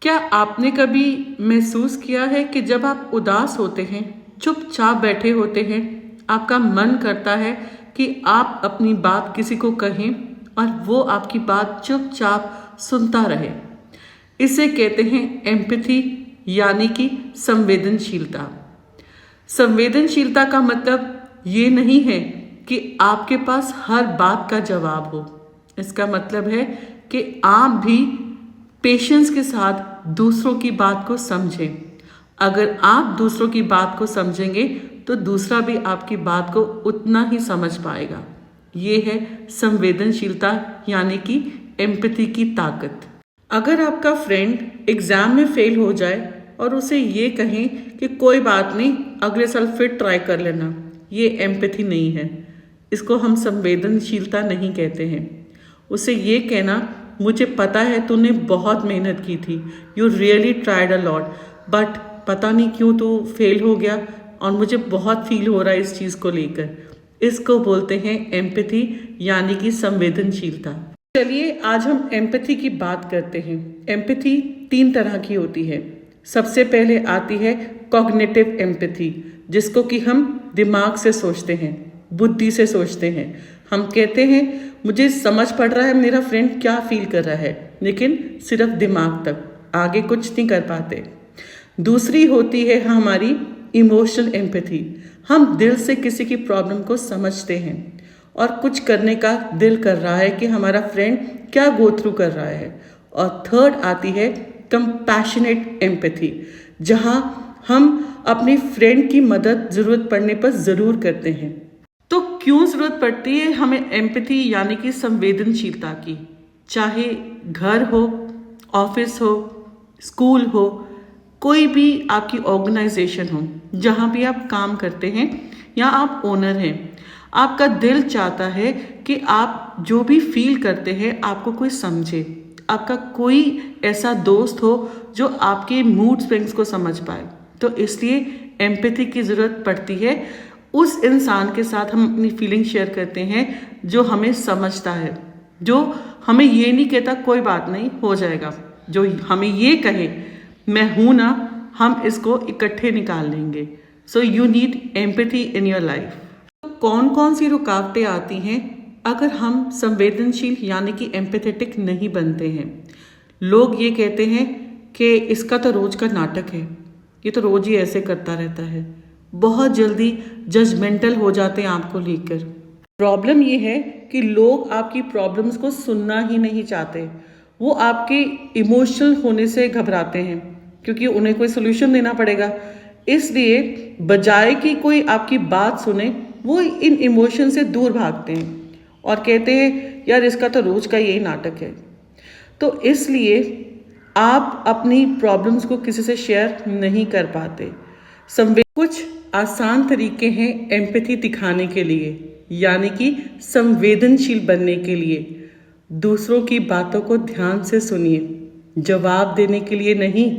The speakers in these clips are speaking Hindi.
क्या आपने कभी महसूस किया है कि जब आप उदास होते हैं, चुपचाप बैठे होते हैं, आपका मन करता है कि आप अपनी बात किसी को कहें और वो आपकी बात चुपचाप सुनता रहे। इसे कहते हैं एम्पैथी, यानी कि संवेदनशीलता। संवेदनशीलता का मतलब ये नहीं है कि आपके पास हर बात का जवाब हो। इसका मतलब है कि आप भी पेशेंस के साथ दूसरों की बात को समझें। अगर आप दूसरों की बात को समझेंगे तो दूसरा भी आपकी बात को उतना ही समझ पाएगा। ये है संवेदनशीलता, यानी कि एम्पैथी की ताकत। अगर आपका फ्रेंड एग्जाम में फेल हो जाए और उसे ये कहें कि कोई बात नहीं, अगले साल फिर ट्राई कर लेना, ये एम्पैथी नहीं है। इसको हम संवेदनशीलता नहीं कहते हैं। उसे ये कहना, मुझे पता है तूने बहुत मेहनत की थी, you really tried a lot, but पता नहीं क्यों तू फेल हो गया और मुझे बहुत फील हो रहा है इस चीज़ को लेकर। इसको बोलते हैं एम्पैथी, यानी कि संवेदनशीलता। चलिए आज हम एम्पैथी की बात करते हैं। एम्पैथी 3 तरह की होती है। सबसे पहले आती है कॉग्निटिव एम्पैथी, जिसको कि हम दिमाग से सोचते हैं, बुद्धि से सोचते हैं। हम कहते हैं मुझे समझ पड़ रहा है मेरा फ्रेंड क्या फील कर रहा है, लेकिन सिर्फ दिमाग तक, आगे कुछ नहीं कर पाते। दूसरी होती है हमारी इमोशनल एम्पैथी। हम दिल से किसी की प्रॉब्लम को समझते हैं और कुछ करने का दिल कर रहा है कि हमारा फ्रेंड क्या गो थ्रू कर रहा है। और थर्ड आती है कंपैशनेट एम्पैथी, जहाँ हम अपनी फ्रेंड की मदद ज़रूरत पड़ने पर ज़रूर करते हैं। तो क्यों ज़रूरत पड़ती है हमें एम्पैथी, यानी कि संवेदनशीलता की? चाहे घर हो, ऑफिस हो, स्कूल हो, कोई भी आपकी ऑर्गेनाइजेशन हो, जहाँ भी आप काम करते हैं या आप ओनर हैं, आपका दिल चाहता है कि आप जो भी फील करते हैं आपको कोई समझे। आपका कोई ऐसा दोस्त हो जो आपके मूड स्विंग्स को समझ पाए। तो इसलिए एम्पैथी की ज़रूरत पड़ती है। उस इंसान के साथ हम अपनी फीलिंग शेयर करते हैं जो हमें समझता है, जो हमें ये नहीं कहता कोई बात नहीं हो जाएगा, जो हमें ये कहे मैं हूं ना, हम इसको इकट्ठे निकाल लेंगे। So you need empathy in your life. तो कौन कौन सी रुकावटें आती हैं अगर हम संवेदनशील यानी कि एम्पैथेटिक नहीं बनते हैं? लोग ये कहते हैं कि इसका तो रोज का नाटक है, ये तो रोज ही ऐसे करता रहता है। बहुत जल्दी जजमेंटल हो जाते हैं आपको लेकर। प्रॉब्लम ये है कि लोग आपकी प्रॉब्लम्स को सुनना ही नहीं चाहते। वो आपके इमोशनल होने से घबराते हैं क्योंकि उन्हें कोई सोल्यूशन देना पड़ेगा। इसलिए बजाय कि कोई आपकी बात सुने, वो इन इमोशन से दूर भागते हैं और कहते हैं यार इसका तो रोज का यही नाटक है। तो इसलिए आप अपनी प्रॉब्लम्स को किसी से शेयर नहीं कर पाते। कुछ आसान तरीके हैं एम्पैथी दिखाने के लिए, यानी कि संवेदनशील बनने के लिए। दूसरों की बातों को ध्यान से सुनिए, जवाब देने के लिए नहीं,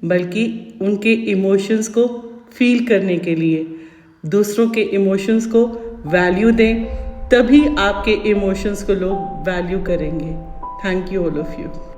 बल्कि उनके इमोशंस को फील करने के लिए। दूसरों के इमोशंस को वैल्यू दें, तभी आपके इमोशंस को लोग वैल्यू करेंगे। Thank you all of you.